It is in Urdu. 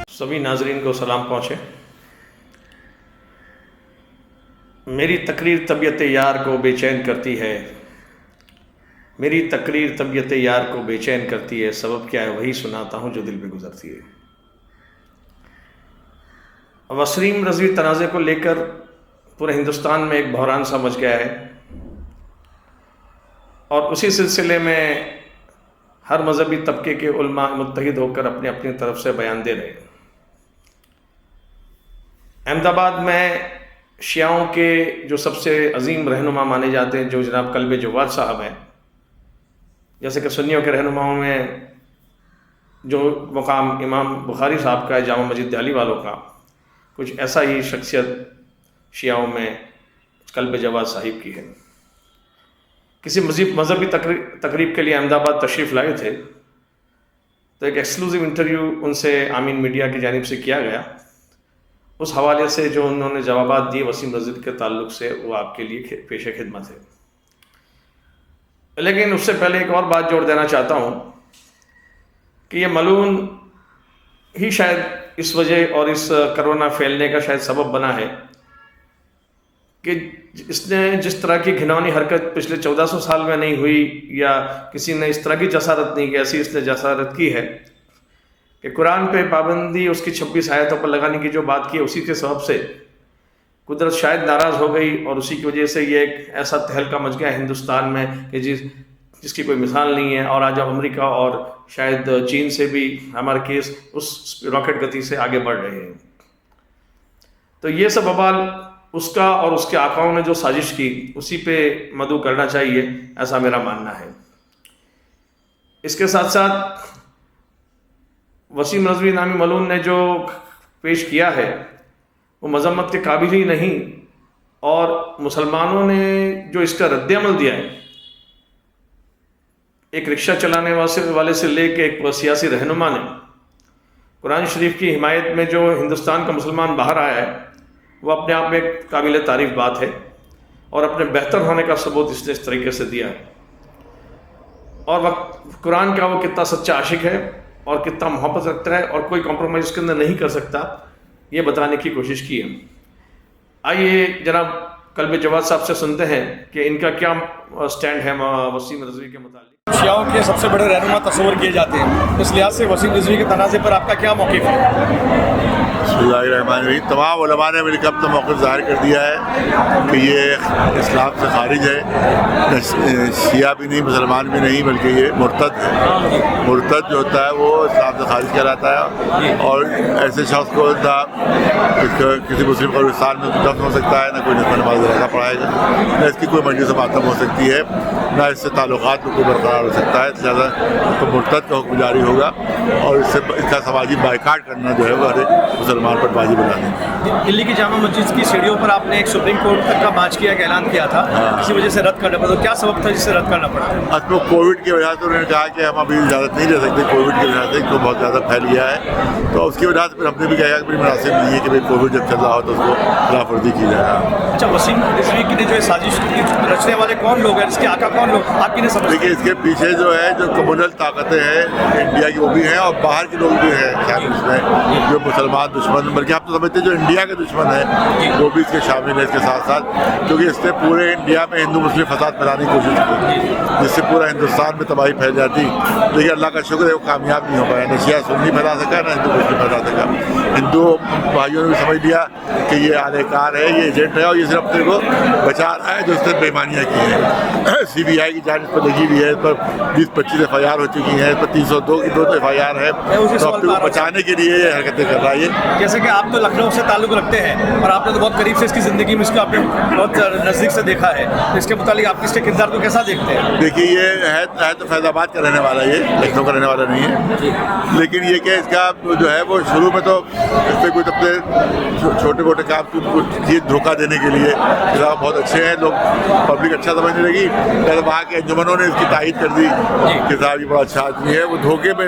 سبھی ناظرین کو سلام پہنچے۔ میری تقریر طبیعت یار کو بے چین کرتی ہے، میری تقریر طبیعت یار کو بے چین کرتی ہے، سبب کیا ہے وہی سناتا ہوں جو دل پہ گزرتی ہے۔ وسیم رضوی تنازع کو لے کر پورے ہندوستان میں ایک بحران سا مچ گیا ہے، اور اسی سلسلے میں ہر مذہبی طبقے کے علماء متحد ہو کر اپنی اپنی طرف سے بیان دے رہے ہیں۔ احمد آباد میں شیعوں کے جو سب سے عظیم رہنما مانے جاتے ہیں، جو جناب قلب جواد صاحب ہیں، جیسے کہ سنیوں کے رہنماؤں میں جو مقام امام بخاری صاحب کا ہے، جامع مسجد دہلی والوں کا، کچھ ایسا ہی شخصیت شیعوں میں قلب جواد صاحب کی ہے۔ کسی مذہبی تقریب کے لیے احمد آباد تشریف لائے تھے، تو ایک ایکسکلوزیو انٹرویو ان سے آمین میڈیا کی جانب سے کیا گیا۔ اس حوالے سے جو انہوں نے جوابات دیے وسیم رضوی کے تعلق سے، وہ آپ کے لیے پیش خدمت ہے۔ لیکن اس سے پہلے ایک اور بات جوڑ دینا چاہتا ہوں کہ یہ ملعون ہی شاید اس وجہ اور اس کرونا پھیلنے کا شاید سبب بنا ہے کہ اس نے جس طرح کی گھناؤنی حرکت پچھلے 1400 سال میں نہیں ہوئی، یا کسی نے اس طرح کی جسارت نہیں کی، ایسی اس نے جسارت کی ہے کہ قرآن پہ پابندی اس کی 26 آیتوں پر لگانے کی جو بات کی ہے، اسی کے سبب سے قدرت شاید ناراض ہو گئی، اور اسی کی وجہ سے یہ ایک ایسا تہلکہ مچ گیا ہندوستان میں کہ جس کی کوئی مثال نہیں ہے، اور آج امریکہ اور شاید چین سے بھی ہمارے کیس اس راکٹ گتی سے آگے بڑھ رہے ہیں۔ تو یہ سب وبال اس کا اور اس کے آقاؤں نے جو سازش کی، اسی پہ مدعو کرنا چاہیے، ایسا میرا ماننا ہے۔ اس کے ساتھ ساتھ وسیم رضوی نامی ملعون نے جو پیش کیا ہے وہ مذمت کے قابل ہی نہیں، اور مسلمانوں نے جو اس کا رد عمل دیا ہے، ایک رکشہ چلانے والے سے لے کے ایک سیاسی رہنما نے قرآن شریف کی حمایت میں جو ہندوستان کا مسلمان باہر آیا ہے، وہ اپنے آپ میں ایک قابل تعریف بات ہے، اور اپنے بہتر ہونے کا ثبوت اس نے اس طریقے سے دیا ہے۔ اور قرآن کا وہ کتنا سچا عاشق ہے اور کتنا محبت رکھتا ہے، اور کوئی کمپرومائز اس کے اندر نہیں کر سکتا، یہ بتانے کی کوشش کی ہے۔ آئیے جناب قلب جواد صاحب سے سنتے ہیں کہ ان کا کیا سٹینڈ ہے وسیم رضوی کے متعلق۔ شیعوں کے سب سے بڑے رہنما تصور کیے جاتے ہیں، اس لحاظ سے وسیم رضوی کے تنازع پر آپ کا کیا موقف ہے؟ بسم اللہ الرحمن الرحیم۔ تمام علماء نے مل کر اب تو موقف ظاہر کر دیا ہے کہ یہ اسلام سے خارج ہے، شیعہ بھی نہیں، مسلمان بھی نہیں، بلکہ یہ مرتد ہے۔ مرتد جو ہوتا ہے وہ اسلام سے خارج کراتا ہے، اور ایسے شخص کو کسی مسلم قبرستان میں دفن ہو سکتا ہے، نہ کوئی نماز جنازہ پڑھائے گا، نہ اس کی کوئی مجلس ماتم ہو سکتی ہے، نہ اس سے تعلقات میں کوئی برقرار ہو سکتا ہے۔ لہٰذا تو مرتد کا حکم جاری ہوگا، اور اس کا سماجی بائیکاٹ کرنا جو ہے وہ ہر ایک مسلمان پر واجب بنا دیں۔ دلی کی جامع مسجد کی سیڑھیوں پر آپ نے ایک سپریم کورٹ تک کا مارچ کیا، اعلان کیا تھا، اسی وجہ سے رد کرنا پڑا، تو کیا سبب تھا جس سے رد کرنا پڑا؟ اب تو کووڈ کی وجہ سے انہوں نے کہا کہ ہم ابھی اجازت نہیں دے سکتے، کووڈ کی وجہ سے تو بہت زیادہ پھیل گیا ہے، تو اس کی وجہ سے پھر ہم نے بھی کہا کہ مناسب نہیں ہے کہ بھائی کووڈ جب چل رہا ہو تو اس کو خلاف ورزی کی جائے۔ اچھا، وسیم رضوی کی نے جو سازش کی، رچنے والے کون لوگ ہیں، اس کے آقا کون لوگ آپ کی نے سمجھ؟ دیکھیے، اس کے پیچھے جو ہے جو کمیونل طاقتیں ہیں انڈیا کی، وہ بھی ہیں، اور باہر کے لوگ بھی ہیں شامل اس میں، جو مسلمان دشمن، بلکہ آپ تو سمجھتے ہیں جو انڈیا کے دشمن ہیں وہ بھی اس کے شامل ہیں اس کے ساتھ ساتھ، کیونکہ اس نے پورے انڈیا میں ہندو مسلم فساد پھیلانے کی کوشش کی، جس سے پورا ہندوستان میں تباہی پھیل جاتی، لیکن اللہ کا شکر ہے وہ کامیاب نہیں ہو پایا، نہ شیعہ سنی پھیلا سکا، نہ ہندو مسلم پھیلا سکا۔ ہندو بھائیوں نے بھی سمجھ لیا کہ یہ اہلِ کار ہے، یہ ایجنٹ ہے، اور یہ صرف اپنے کو بچا رہا ہے جو اس نے بےایمانیاں کی ہیں۔ سی بی آئی کی جانچ اس پر لگی ہوئی ہے، اس پر 20-25 FIR ہو چکی ہیں، اس پر 302 کی 2 FIR ہے، تو اپنے کو بچانے کے لیے یہ حرکتیں کر رہا ہے۔ جیسے کہ آپ تو لکھنؤ سے تعلق رکھتے ہیں، اور آپ نے تو بہت قریب سے اس کی زندگی میں اس کو آپ نے بہت نزدیک سے دیکھا ہے، تو اس کے متعلق آپ اس کے کردار کو کیسا دیکھتے ہیں؟ دیکھیے، یہ ہے تو فیض آباد کا رہنے والا، یہ لکھنؤ کا رہنے والا نہیں ہے، لیکن یہ کہ اس کا جو ہے وہ شروع میں تو اس سے کوئی اپنے چھوٹے موٹے کام کی دھوکہ دینے کے لیے بہت اچھے ہیں لوگ، پبلک اچھا سمجھنے لگی، پھر وہاں کے انجمنوں نے اس کی تائید کر دی کہ صاحب یہ بڑا اچھا آدمی ہے، وہ دھوکے میں